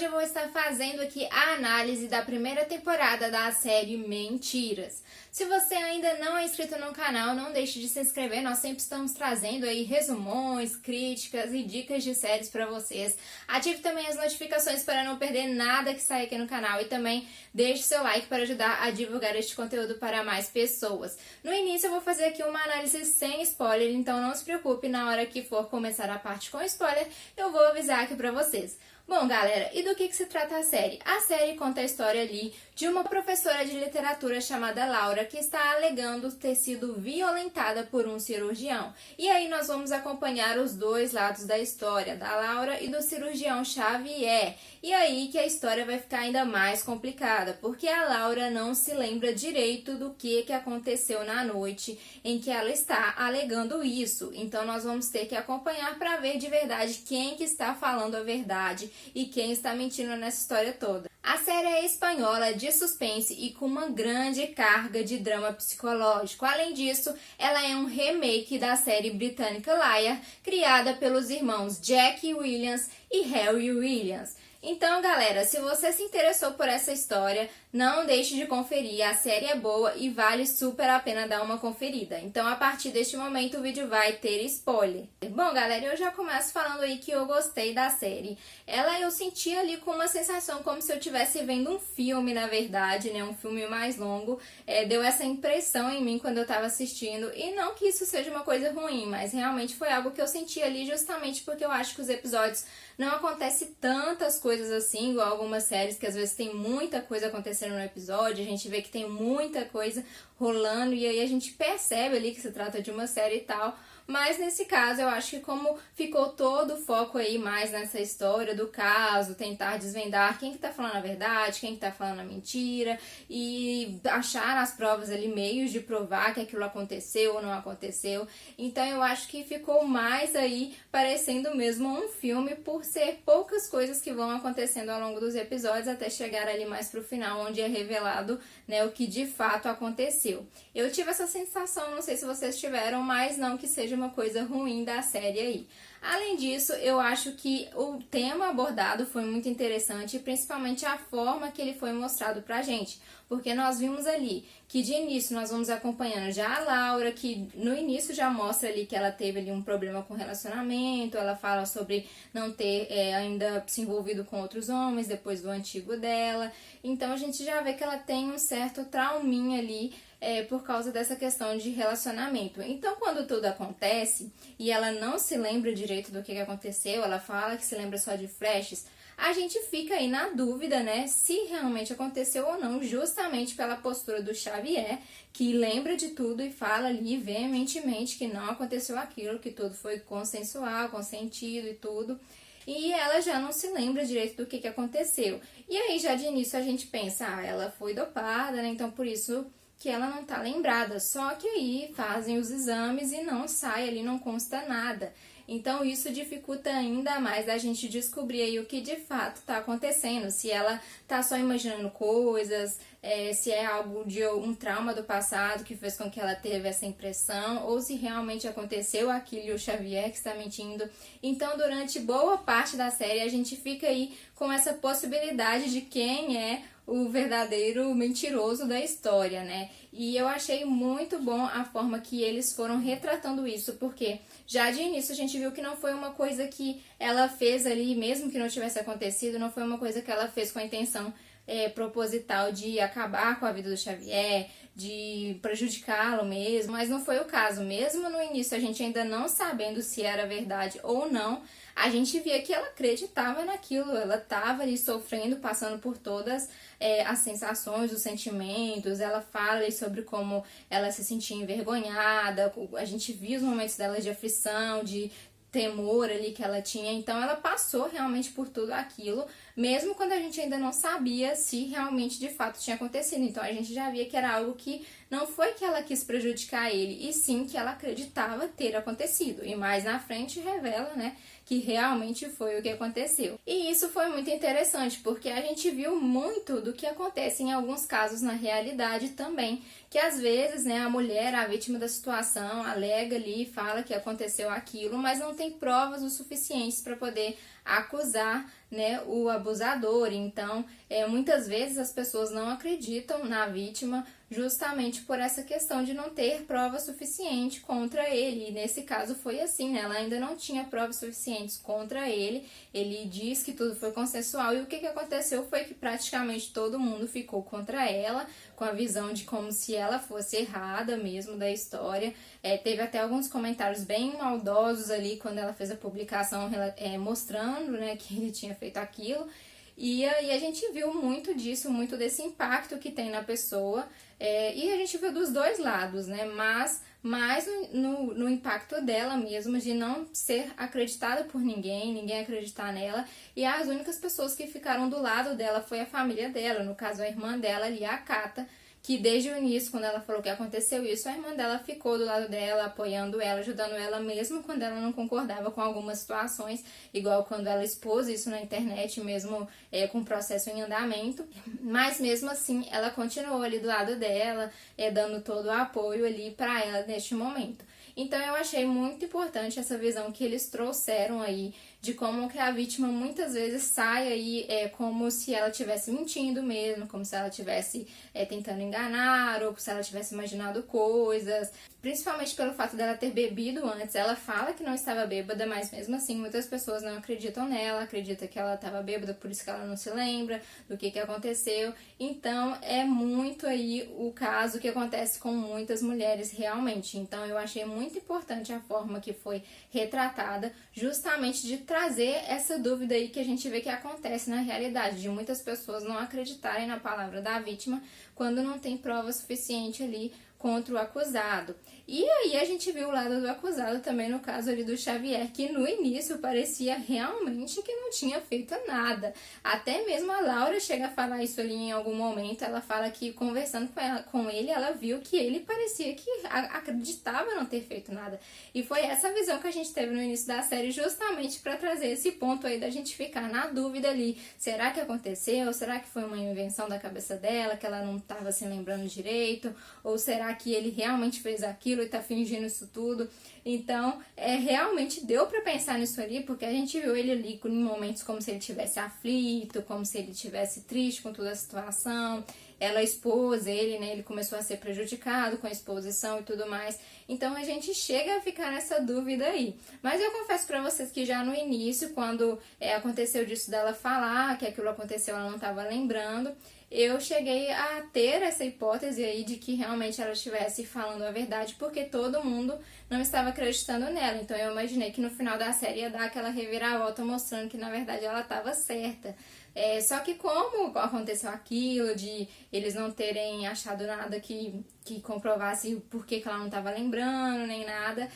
hoje eu vou estar fazendo aqui a análise da primeira temporada da série Mentiras. Se você ainda não é inscrito no canal, não deixe de se inscrever, nós sempre estamos trazendo aí resumões, críticas e dicas de séries para vocês. Ative também as notificações para não perder nada que sai aqui no canal e também deixe seu like para ajudar a divulgar este conteúdo para mais pessoas. No início eu vou fazer aqui uma análise sem spoiler, então não se preocupe, na hora que for começar a parte com spoiler, eu vou avisar aqui para vocês. Bom, galera, e do que se trata a série? A série conta a história ali de uma professora de literatura chamada Laura que está alegando ter sido violentada por um cirurgião. E aí nós vamos acompanhar os dois lados da história, da Laura e do cirurgião Xavier. E aí que a história vai ficar ainda mais complicada, porque a Laura não se lembra direito do que aconteceu na noite em que ela está alegando isso. Então nós vamos ter que acompanhar para ver de verdade quem que está falando a verdade e quem está mentindo nessa história toda. A série é espanhola, de suspense e com uma grande carga de drama psicológico. Além disso, ela é um remake da série britânica Liar, criada pelos irmãos Jack Williams e Harry Williams. Então, galera, se você se interessou por essa história, não deixe de conferir, a série é boa e vale super a pena dar uma conferida. Então, a partir deste momento, o vídeo vai ter spoiler. Bom, galera, eu já começo falando aí que eu gostei da série. Eu senti ali com uma sensação como se eu estivesse vendo um filme, na verdade, né? Um filme mais longo. Deu essa impressão em mim quando eu tava assistindo. E não que isso seja uma coisa ruim, mas realmente foi algo que eu senti ali justamente porque eu acho que os episódios não acontecem tantas coisas assim, igual algumas séries que às vezes tem muita coisa acontecendo no episódio, a gente vê que tem muita coisa rolando e aí a gente percebe ali que se trata de uma série e tal. Mas nesse caso eu acho que como ficou todo o foco aí mais nessa história do caso, tentar desvendar quem que tá falando a verdade, quem que tá falando a mentira e achar nas provas ali meios de provar que aquilo aconteceu ou não aconteceu. Então eu acho que ficou mais aí parecendo mesmo um filme por ser poucas coisas que vão acontecendo ao longo dos episódios até chegar ali mais pro final onde é revelado, né, o que de fato aconteceu. Eu tive essa sensação, não sei se vocês tiveram, mas não que seja uma coisa ruim da série aí. Além disso, eu acho que o tema abordado foi muito interessante, principalmente a forma que ele foi mostrado pra gente, porque nós vimos ali que de início nós vamos acompanhando já a Laura, que no início já mostra ali que ela teve ali um problema com relacionamento, ela fala sobre não ter ainda se envolvido com outros homens depois do antigo dela, então a gente já vê que ela tem um certo trauminha ali, por causa dessa questão de relacionamento. Então, quando tudo acontece e ela não se lembra direito do que aconteceu, ela fala que se lembra só de flashes, a gente fica aí na dúvida, né, se realmente aconteceu ou não, justamente pela postura do Xavier, que lembra de tudo e fala ali veementemente que não aconteceu aquilo, que tudo foi consensual, consentido e tudo. E ela já não se lembra direito do que aconteceu. E aí, já de início, a gente pensa, ela foi dopada, né, então por isso que ela não tá lembrada, só que aí fazem os exames e não sai ali, não consta nada. Então isso dificulta ainda mais a gente descobrir aí o que de fato tá acontecendo, se ela tá só imaginando coisas, se é algo de um trauma do passado que fez com que ela teve essa impressão, ou se realmente aconteceu aquilo e o Xavier que está mentindo. Então durante boa parte da série a gente fica aí com essa possibilidade de quem é o verdadeiro mentiroso da história, né? E eu achei muito bom a forma que eles foram retratando isso, porque já de início a gente viu que não foi uma coisa que ela fez ali, mesmo que não tivesse acontecido, não foi uma coisa que ela fez com a intenção proposital de acabar com a vida do Xavier, de prejudicá-lo mesmo, mas não foi o caso. Mesmo no início, a gente ainda não sabendo se era verdade ou não, a gente via que ela acreditava naquilo, ela estava ali sofrendo, passando por todas as sensações, os sentimentos, ela fala ali sobre como ela se sentia envergonhada, a gente via os momentos dela de aflição, de temor ali que ela tinha, então ela passou realmente por tudo aquilo, mesmo quando a gente ainda não sabia se realmente de fato tinha acontecido. Então a gente já via que era algo que não foi que ela quis prejudicar ele, e sim que ela acreditava ter acontecido, e mais na frente revela, né, que realmente foi o que aconteceu. E isso foi muito interessante, porque a gente viu muito do que acontece em alguns casos na realidade também, que às vezes, né, a mulher, a vítima da situação, alega ali, fala que aconteceu aquilo, mas não tem provas o suficientes para poder acusar, né, o abusador. Então, muitas vezes as pessoas não acreditam na vítima justamente por essa questão de não ter prova suficiente contra ele. E nesse caso foi assim, né? Ela ainda não tinha provas suficientes contra ele. Ele diz que tudo foi consensual e o que aconteceu foi que praticamente todo mundo ficou contra ela, com a visão de como se ela fosse errada mesmo da história. Teve até alguns comentários bem maldosos ali quando ela fez a publicação mostrando, né, que ele tinha feito aquilo. E aí a gente viu muito disso, muito desse impacto que tem na pessoa, e a gente viu dos dois lados, né? Mas mais no impacto dela mesma, de não ser acreditada por ninguém acreditar nela, e as únicas pessoas que ficaram do lado dela foi a família dela, no caso a irmã dela ali, a Cata, que desde o início, quando ela falou que aconteceu isso, a irmã dela ficou do lado dela, apoiando ela, ajudando ela, mesmo quando ela não concordava com algumas situações, igual quando ela expôs isso na internet, mesmo com o processo em andamento, mas mesmo assim, ela continuou ali do lado dela, dando todo o apoio ali para ela neste momento. Então eu achei muito importante essa visão que eles trouxeram aí, de como que a vítima muitas vezes sai aí como se ela estivesse mentindo mesmo, como se ela estivesse tentando enganar, ou se ela tivesse imaginado coisas, principalmente pelo fato dela ter bebido antes. Ela fala que não estava bêbada, mas mesmo assim muitas pessoas não acreditam nela, acreditam que ela estava bêbada, por isso que ela não se lembra do que aconteceu. Então é muito aí o caso que acontece com muitas mulheres realmente. Então eu achei muito importante a forma que foi retratada, justamente de trazer essa dúvida aí que a gente vê que acontece na realidade, de muitas pessoas não acreditarem na palavra da vítima quando não tem prova suficiente ali contra o acusado. E aí a gente viu o lado do acusado também no caso ali do Xavier, que no início parecia realmente que não tinha feito nada. Até mesmo a Laura chega a falar isso ali em algum momento. Ela fala que conversando com ele, ela viu que ele parecia que acreditava não ter feito nada. E foi essa visão que a gente teve no início da série, justamente para trazer esse ponto aí da gente ficar na dúvida ali. Será que aconteceu? Será que foi uma invenção da cabeça dela, que ela não estava se lembrando direito? Ou será que ele realmente fez aquilo e tá fingindo isso tudo? Então, realmente deu pra pensar nisso ali, porque a gente viu ele ali em momentos como se ele tivesse aflito, como se ele tivesse triste com toda a situação. Ela expôs ele, né? Ele começou a ser prejudicado com a exposição e tudo mais. Então, a gente chega a ficar nessa dúvida aí. Mas eu confesso pra vocês que já no início, quando aconteceu disso dela falar que aquilo aconteceu, ela não tava lembrando, eu cheguei a ter essa hipótese aí de que realmente ela estivesse falando a verdade, porque todo mundo não estava acreditando nela. Então eu imaginei que no final da série ia dar aquela reviravolta mostrando que na verdade ela estava certa. Só que como aconteceu aquilo, de eles não terem achado nada que comprovasse o porquê que ela não estava lembrando, nem nada,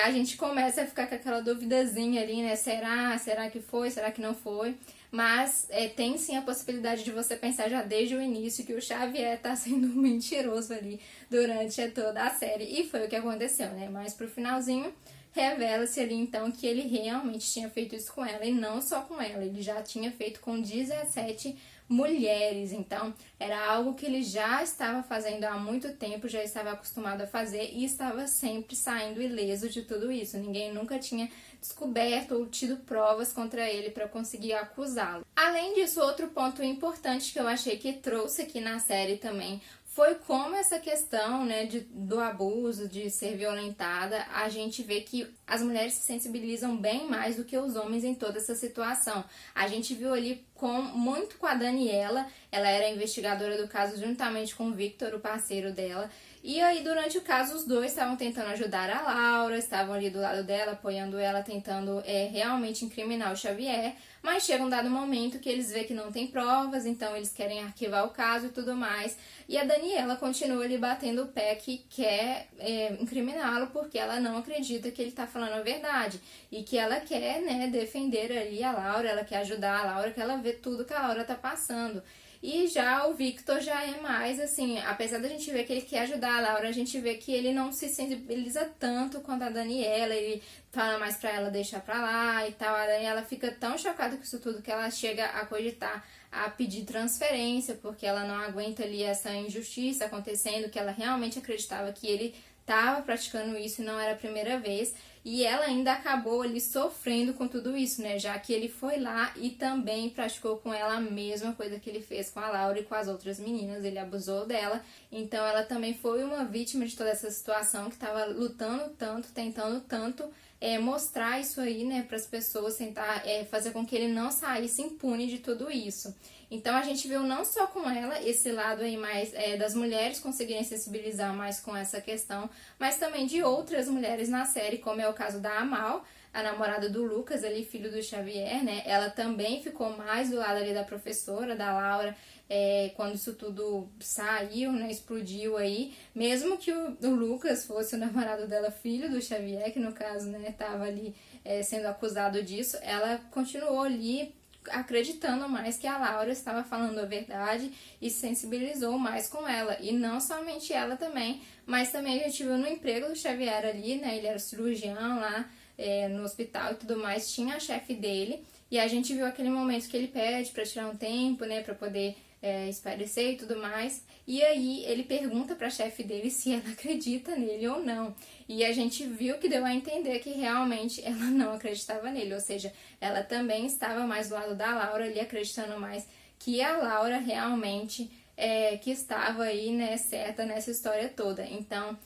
a gente começa a ficar com aquela duvidazinha ali, né? Será que foi? Será que não foi? Mas tem sim a possibilidade de você pensar já desde o início que o Xavier tá sendo mentiroso ali durante toda a série. E foi o que aconteceu, né? Mas pro finalzinho, revela-se ali então que ele realmente tinha feito isso com ela, e não só com ela, ele já tinha feito com 17 mulheres. Então era algo que ele já estava fazendo há muito tempo, já estava acostumado a fazer e estava sempre saindo ileso de tudo isso. Ninguém nunca tinha descoberto ou tido provas contra ele para conseguir acusá-lo. Além disso, outro ponto importante que eu achei que trouxe aqui na série também foi como essa questão, né, do abuso, de ser violentada, a gente vê que as mulheres se sensibilizam bem mais do que os homens em toda essa situação. A gente viu ali muito com a Daniela, ela era investigadora do caso juntamente com o Victor, o parceiro dela, e aí durante o caso os dois estavam tentando ajudar a Laura, estavam ali do lado dela, apoiando ela, tentando realmente incriminar o Xavier, mas chega um dado momento que eles veem que não tem provas, então eles querem arquivar o caso e tudo mais, e a Daniela continua ali batendo o pé que quer incriminá-lo porque ela não acredita que ele tá falando a verdade, e que ela quer, né, defender ali a Laura, ela quer ajudar a Laura, que ela vê tudo que a Laura tá passando. E já o Victor já é mais assim, apesar da gente ver que ele quer ajudar a Laura, a gente vê que ele não se sensibiliza tanto quanto a Daniela, ele fala mais pra ela deixar pra lá e tal. A Daniela fica tão chocada com isso tudo que ela chega a cogitar a pedir transferência, porque ela não aguenta ali essa injustiça acontecendo, que ela realmente acreditava que ele estava praticando isso e não era a primeira vez. e ela ainda acabou ali sofrendo com tudo isso, né? Já que ele foi lá e também praticou com ela a mesma coisa que ele fez com a Laura e com as outras meninas, ele abusou dela. Então ela também foi uma vítima de toda essa situação, que estava lutando tanto, tentando tanto mostrar isso aí, né, para as pessoas, tentar fazer com que ele não saísse impune de tudo isso. Então a gente viu não só com ela esse lado aí mais das mulheres conseguirem sensibilizar mais com essa questão, mas também de outras mulheres na série, como é o caso da Amal, a namorada do Lucas, ali, filho do Xavier, né? Ela também ficou mais do lado ali da professora, da Laura, quando isso tudo saiu, né? Explodiu aí. Mesmo que o Lucas fosse o namorado dela, filho do Xavier, que no caso, né, tava ali sendo acusado disso, ela continuou ali acreditando mais que a Laura estava falando a verdade e se sensibilizou mais com ela. E não somente ela também, mas também a gente viu no emprego do Xavier ali, né? Ele era cirurgião lá no hospital e tudo mais, tinha a chefe dele. E a gente viu aquele momento que ele pede para tirar um tempo, né, para poder espairecer e tudo mais. E aí ele pergunta pra chefe dele se ela acredita nele ou não. E a gente viu que deu a entender que realmente ela não acreditava nele. Ou seja, ela também estava mais do lado da Laura ali, acreditando mais que a Laura realmente que estava aí, né, certa nessa história toda. Então,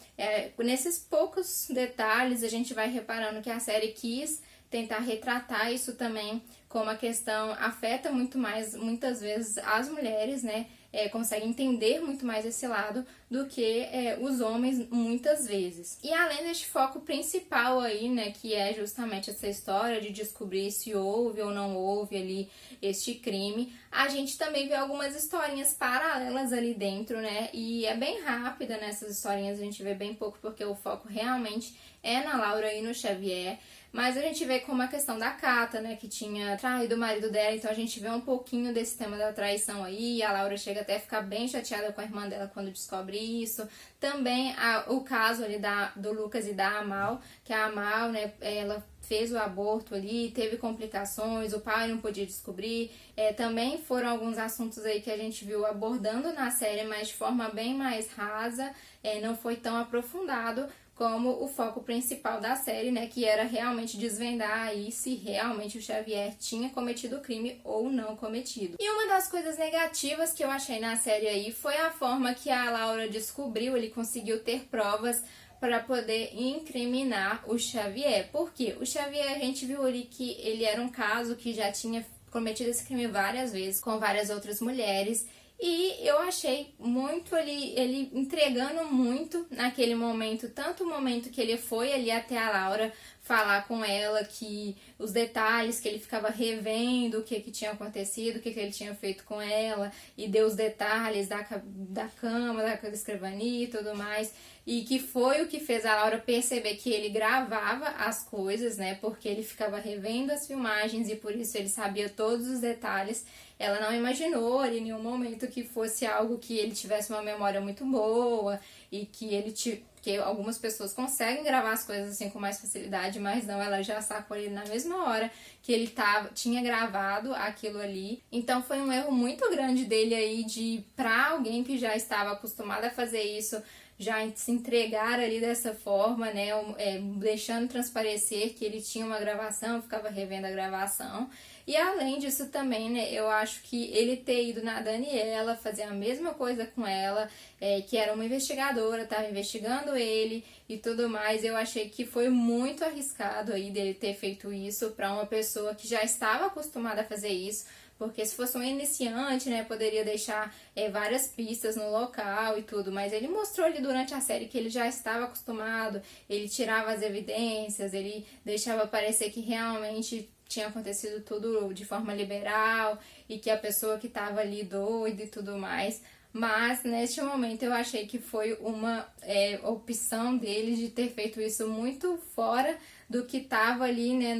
nesses poucos detalhes, a gente vai reparando que a série quis tentar retratar isso também, como a questão afeta muito mais, muitas vezes, as mulheres, né? Conseguem entender muito mais esse lado do que os homens, muitas vezes. E além deste foco principal aí, né, que é justamente essa história de descobrir se houve ou não houve ali este crime, a gente também vê algumas historinhas paralelas ali dentro, né? E é bem rápida nessas historinhas, a gente vê bem pouco, porque o foco realmente é na Laura e no Xavier. Mas a gente vê como a questão da Cata, né, que tinha traído o marido dela, então a gente vê um pouquinho desse tema da traição aí, a Laura chega até a ficar bem chateada com a irmã dela quando descobre isso. Também o caso ali do Lucas e da Amal, que a Amal, né, ela fez o aborto ali, teve complicações, o pai não podia descobrir. Também foram alguns assuntos aí que a gente viu abordando na série, mas de forma bem mais rasa, não foi tão aprofundado como o foco principal da série, né, que era realmente desvendar aí se realmente o Xavier tinha cometido o crime ou não cometido. E uma das coisas negativas que eu achei na série aí foi a forma que a Laura descobriu, ele conseguiu ter provas para poder incriminar o Xavier. Por quê? O Xavier, a gente viu ali que ele era um caso que já tinha cometido esse crime várias vezes com várias outras mulheres. E eu achei muito ele entregando muito naquele momento, tanto o momento que ele foi ali até a Laura falar com ela, que os detalhes, que ele ficava revendo o que tinha acontecido, o que ele tinha feito com ela, e deu os detalhes da cama, da escrivania e tudo mais, e que foi o que fez a Laura perceber que ele gravava as coisas, né, porque ele ficava revendo as filmagens e por isso ele sabia todos os detalhes. Ela não imaginou em nenhum momento que fosse algo que ele tivesse uma memória muito boa e que algumas pessoas conseguem gravar as coisas assim com mais facilidade, mas não, ela já sacou ali na mesma hora que ele tinha gravado aquilo ali. Então foi um erro muito grande dele aí pra alguém que já estava acostumado a fazer isso, já se entregar ali dessa forma, né, deixando transparecer que ele tinha uma gravação, ficava revendo a gravação. E além disso também, né, eu acho que ele ter ido na Daniela, fazer a mesma coisa com ela, que era uma investigadora, estava investigando ele e tudo mais, eu achei que foi muito arriscado aí dele ter feito isso para uma pessoa que já estava acostumada a fazer isso. Porque se fosse um iniciante, né, poderia deixar várias pistas no local e tudo, mas ele mostrou ali durante a série que ele já estava acostumado, ele tirava as evidências, ele deixava parecer que realmente tinha acontecido tudo de forma liberal e que a pessoa que estava ali doida e tudo mais. Mas neste momento eu achei que foi uma opção dele de ter feito isso muito fora do que estava ali, né,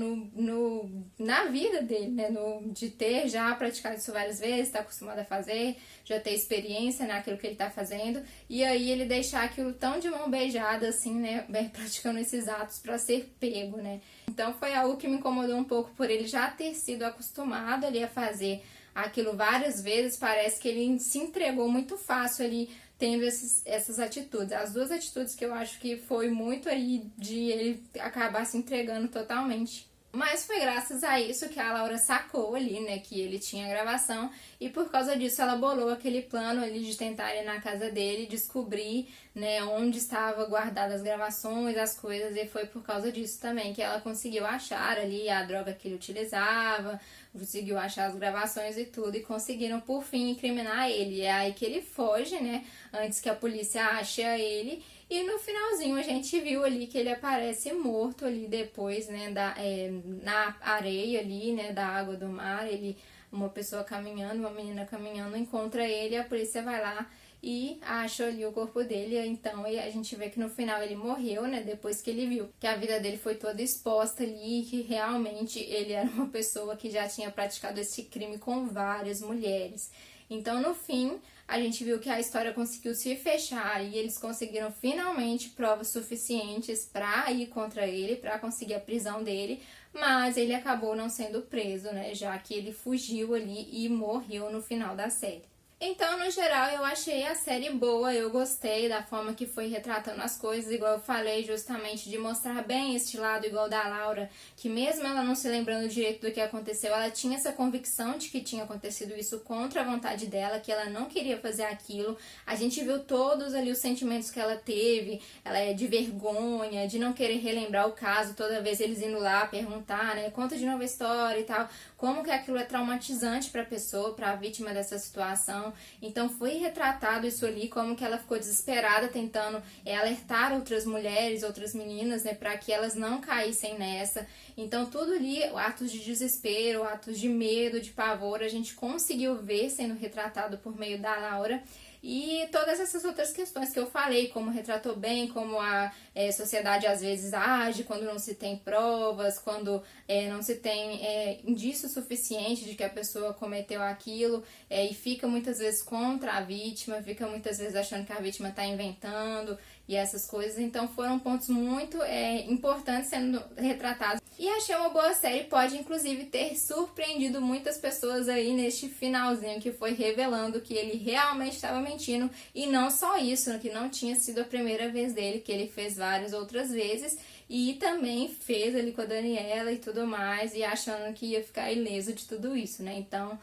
na vida dele, né, de ter já praticado isso várias vezes, estar acostumado a fazer, já ter experiência naquilo que ele está fazendo, e aí ele deixar aquilo tão de mão beijada, assim, né, praticando esses atos para ser pego, né. Então foi algo que me incomodou um pouco por ele já ter sido acostumado ali a fazer aquilo várias vezes, parece que ele se entregou muito fácil ali, tendo essas atitudes. As duas atitudes que eu acho que foi muito aí de ele acabar se entregando totalmente. Mas foi graças a isso que a Laura sacou ali, né, que ele tinha gravação, e por causa disso ela bolou aquele plano ali de tentar ir na casa dele, descobrir, né, onde estava guardadas as gravações, as coisas, e foi por causa disso também que ela conseguiu achar ali a droga que ele utilizava, conseguiu achar as gravações e tudo, e conseguiram por fim incriminar ele. É aí que ele foge, né, antes que a polícia ache ele. E no finalzinho a gente viu ali que ele aparece morto ali depois, né, na areia ali, né, da água do mar. Uma pessoa caminhando, uma menina caminhando, encontra ele, a polícia vai lá e acha ali o corpo dele. Então a gente vê que no final ele morreu, né, depois que ele viu que a vida dele foi toda exposta ali, que realmente ele era uma pessoa que já tinha praticado esse crime com várias mulheres. Então, no fim, a gente viu que a história conseguiu se fechar e eles conseguiram finalmente provas suficientes para ir contra ele, para conseguir a prisão dele, mas ele acabou não sendo preso, né, já que ele fugiu ali e morreu no final da série. Então, no geral, eu achei a série boa, eu gostei da forma que foi retratando as coisas, igual eu falei, justamente de mostrar bem este lado, igual da Laura, que mesmo ela não se lembrando direito do que aconteceu, ela tinha essa convicção de que tinha acontecido isso contra a vontade dela, que ela não queria fazer aquilo. A gente viu todos ali os sentimentos que ela teve, ela é de vergonha, de não querer relembrar o caso, toda vez eles indo lá perguntar, né, conta de novo a história e tal, como que aquilo é traumatizante para a pessoa, para a vítima dessa situação. Então foi retratado isso ali, como que ela ficou desesperada tentando alertar outras mulheres, outras meninas, né, para que elas não caíssem nessa. Então tudo ali, atos de desespero, atos de medo, de pavor, a gente conseguiu ver sendo retratado por meio da Laura. E todas essas outras questões que eu falei, como retratou bem, como a sociedade às vezes age quando não se tem provas, quando não se tem indício suficiente de que a pessoa cometeu aquilo, e fica muitas vezes contra a vítima, fica muitas vezes achando que a vítima está inventando e essas coisas. Então foram pontos muito importantes sendo retratados. E achei uma boa série, pode inclusive ter surpreendido muitas pessoas aí neste finalzinho, que foi revelando que ele realmente estava mentindo. E não só isso, que não tinha sido a primeira vez dele, que ele fez várias outras vezes. E também fez ali com a Daniela e tudo mais, e achando que ia ficar ileso de tudo isso, né? Então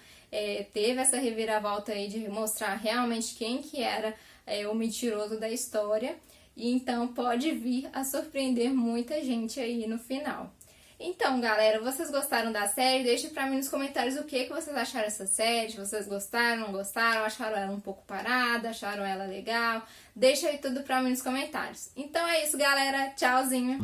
teve essa reviravolta aí de mostrar realmente quem que era o mentiroso da história. E então pode vir a surpreender muita gente aí no final. Então, galera, vocês gostaram da série? Deixe pra mim nos comentários o que vocês acharam dessa série. Se vocês gostaram, não gostaram, acharam ela um pouco parada, acharam ela legal. Deixa aí tudo pra mim nos comentários. Então é isso, galera. Tchauzinho!